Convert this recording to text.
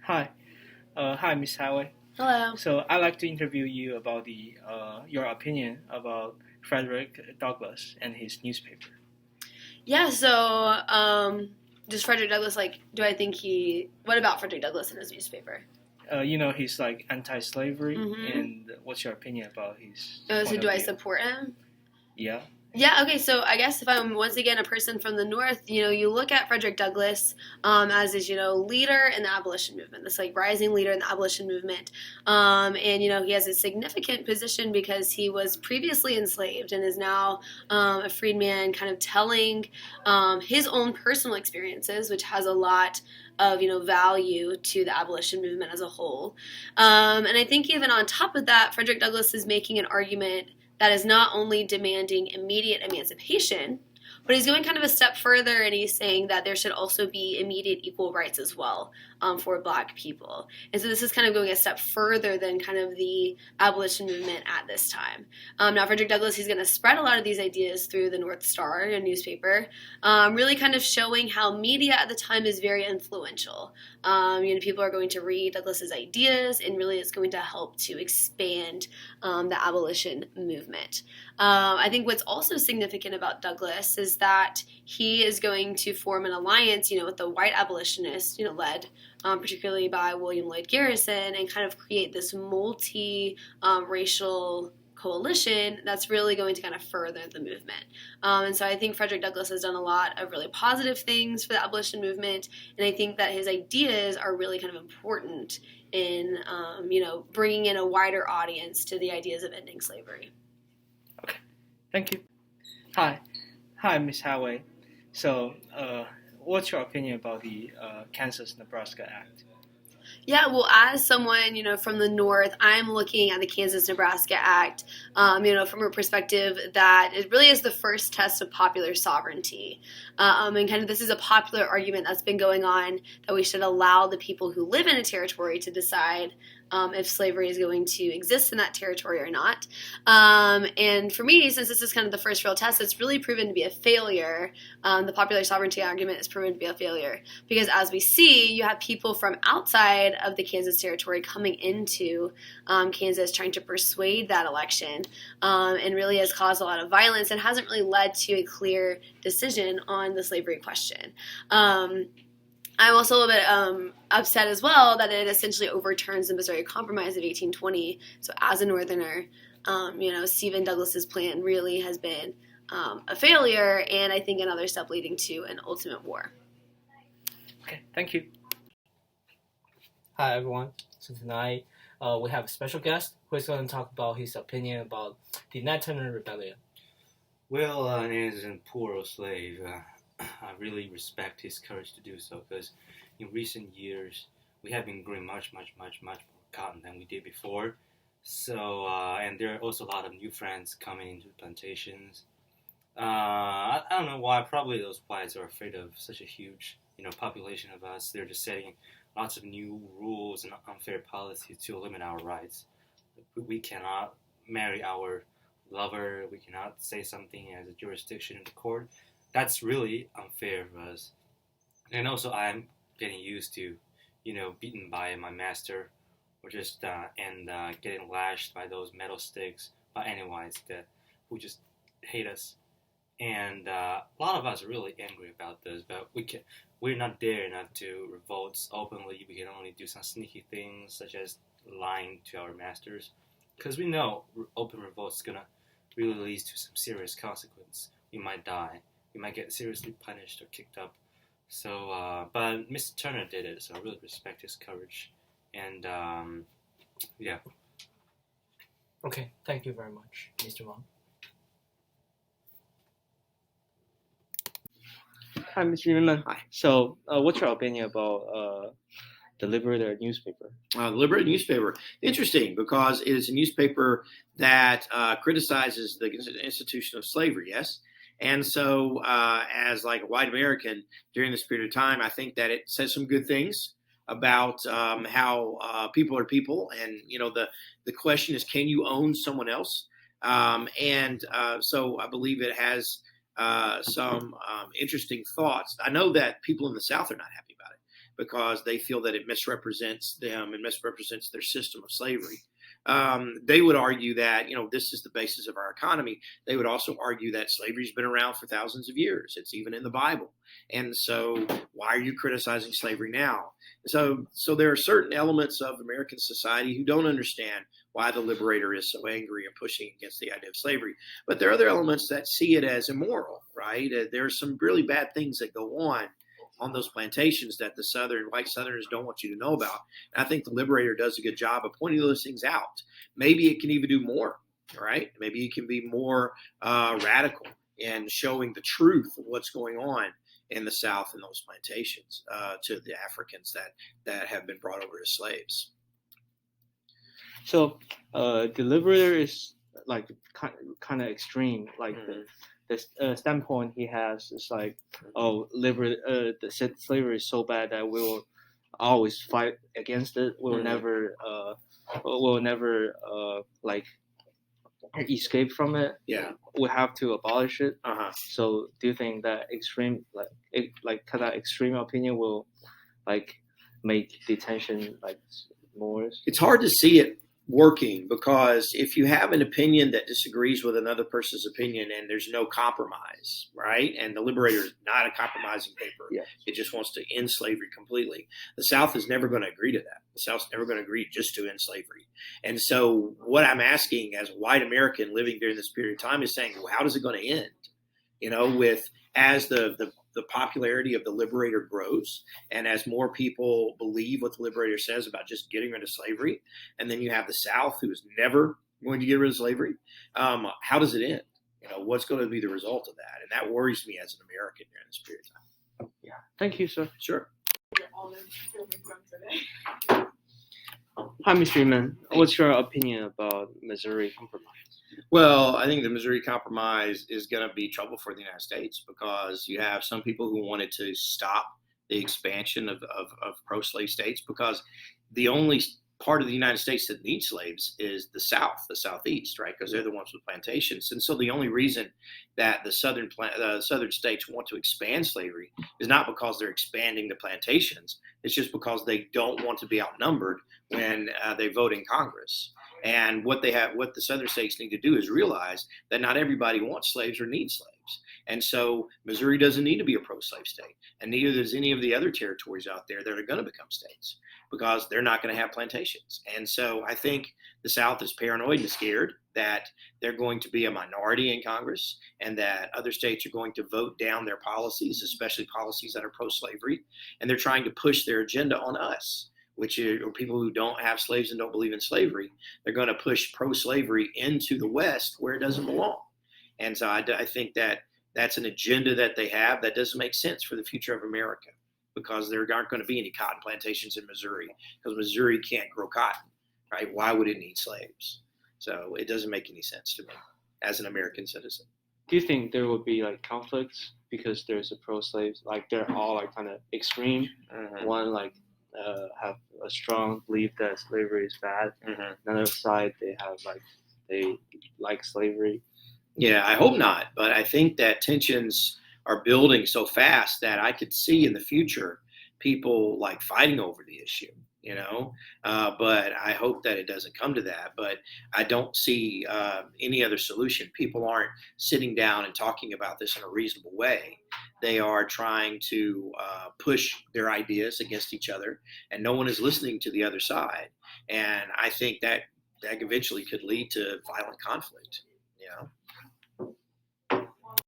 Hi, hi, Miss Highway. Hello. So I'd like to interview you about your opinion about Frederick Douglass and his newspaper. Yeah, so does Frederick Douglass, do I think what about Frederick Douglass in his newspaper? He's like anti-slavery, Mm-hmm. and what's your opinion about his Oh, so point do of I view? support him? Yeah. Yeah, okay, so I guess if I'm once again a person from the North, you look at Frederick Douglass as this, leader in the abolition movement, this rising leader in the abolition movement. And he has a significant position because he was previously enslaved and is now a freed man, kind of telling his own personal experiences, which has a lot of value to the abolition movement as a whole. And I think even on top of that, Frederick Douglass is making an argument that is not only demanding immediate emancipation, but he's going kind of a step further and he's saying that there should also be immediate equal rights as well for Black people. And so this is kind of going a step further than kind of the abolition movement at this time. Now, Frederick Douglass, he's going to spread a lot of these ideas through the North Star, a newspaper, really kind of showing how media at the time is very influential. People are going to read Douglass's ideas, and really it's going to help to expand the abolition movement. I think what's also significant about Douglass is that he is going to form an alliance, with the white abolitionists, led particularly by William Lloyd Garrison, and kind of create this multi-racial coalition that's really going to kind of further the movement. And so I think Frederick Douglass has done a lot of really positive things for the abolition movement, and I think that his ideas are really kind of important in, bringing in a wider audience to the ideas of ending slavery. Okay. Thank you. Hi, hi, Miss Highway. So, what's your opinion about the Kansas-Nebraska Act? Yeah, well, as someone, from the North, I'm looking at the Kansas-Nebraska Act, from a perspective that it really is the first test of popular sovereignty. And kind of this is a popular argument that's been going on that we should allow the people who live in a territory to decide if slavery is going to exist in that territory or not. And for me, since this is kind of the first real test, it's really proven to be a failure. The popular sovereignty argument is proven to be a failure because, as we see, you have people from outside of the Kansas territory coming into Kansas trying to persuade that election, and really has caused a lot of violence and hasn't really led to a clear decision on the slavery question. I'm also a little bit upset as well that it essentially overturns the Missouri Compromise of 1820. So as a Northerner, Stephen Douglas's plan really has been a failure, and I think another step leading to an ultimate war. Okay, thank you. Hi, everyone. So tonight we have a special guest who is going to talk about his opinion about the Nat Turner Rebellion. Well, as a poor slave, I really respect his courage to do so because in recent years we have been growing much more cotton than we did before. So, and there are also a lot of new friends coming into plantations. I don't know why. Probably those whites are afraid of such a huge, population of us. They're just setting lots of new rules and unfair policies to limit our rights. We cannot marry our lover. We cannot say something as a jurisdiction in the court. That's really unfair for us. And also, I'm getting used to, beaten by my master, or just getting lashed by those metal sticks by any whites who just hate us. And a lot of us are really angry about this, but we're not dare enough to revolt openly. We can only do some sneaky things, such as lying to our masters, because we know open revolt is gonna really lead to some serious consequence. We might die. We might get seriously punished or kicked up. So, but Mr. Turner did it, so I really respect his courage. And yeah. Okay, thank you very much, Mr. Wang. Hi, Mr. Newman. Hi. So, what's your opinion about the Liberator newspaper? Liberator newspaper. Interesting, because it is a newspaper that criticizes the institution of slavery, yes? And so as like a white American during this period of time, I think that it says some good things about how people are people. And, the question is, can you own someone else? So I believe it has some interesting thoughts. I know that people in the South are not happy about it. because they feel that it misrepresents them and misrepresents their system of slavery. They would argue that, this is the basis of our economy. They would also argue that slavery's been around for thousands of years. It's even in the Bible. And so why are you criticizing slavery now? So there are certain elements of American society who don't understand why the liberator is so angry and pushing against the idea of slavery. But there are other elements that see it as immoral, right? There are some really bad things that go on those plantations that the white Southerners don't want you to know about. And I think the liberator does a good job of pointing those things out. Maybe it can even do more, right? Maybe it can be more radical in showing the truth of what's going on in the South and those plantations to the Africans that have been brought over as slaves. So the liberator is like kind of extreme, like the standpoint he has is like, the slavery is so bad that we will always fight against it. We'll never escape from it. Yeah, we have to abolish it. So do you think that extreme opinion will make detention more? It's hard to see it working, because if you have an opinion that disagrees with another person's opinion and there's no compromise, right? And the liberator is not a compromising paper. Yes. It just wants to end slavery completely. The South is never going to agree to that. The South's never going to agree just to end slavery. And so what I'm asking as a white American living during this period of time is saying, well, how is it going to end? As the popularity of the liberator grows, and as more people believe what the liberator says about just getting rid of slavery, and then you have the South, who is never going to get rid of slavery, how does it end? What's going to be the result of that? And that worries me as an American during this period of time. Yeah. Thank you, sir. Sure. Hi, Mr. Eman. What's your opinion about Missouri Compromise? Well, I think the Missouri Compromise is going to be trouble for the United States, because you have some people who wanted to stop the expansion of pro-slave states, because the only part of the United States that needs slaves is the South, the Southeast, right? Because they're the ones with plantations. And so the only reason that the southern states want to expand slavery is not because they're expanding the plantations. It's just because they don't want to be outnumbered when they vote in Congress. And what the southern states need to do is realize that not everybody wants slaves or needs slaves. And so Missouri doesn't need to be a pro-slave state, and neither does any of the other territories out there that are going to become states, because they're not going to have plantations. And so I think the South is paranoid and scared that they're going to be a minority in Congress, and that other states are going to vote down their policies, especially policies that are pro-slavery, and they're trying to push their agenda on us, which are people who don't have slaves and don't believe in slavery. They're going to push pro-slavery into the West where it doesn't belong. And so I think that that's an agenda that they have that doesn't make sense for the future of America, because there aren't going to be any cotton plantations in Missouri, because Missouri can't grow cotton, right? Why would it need slaves? So it doesn't make any sense to me as an American citizen. Do you think there will be conflicts because there's a pro-slaves, they're all kind of extreme? One have a strong belief that slavery is bad. Another side, they have they like slavery. Yeah, I hope not. But I think that tensions are building so fast that I could see in the future people fighting over the issue, but I hope that it doesn't come to that. But I don't see any other solution. People aren't sitting down and talking about this in a reasonable way. They are trying to push their ideas against each other, and no one is listening to the other side. And I think that eventually could lead to violent conflict,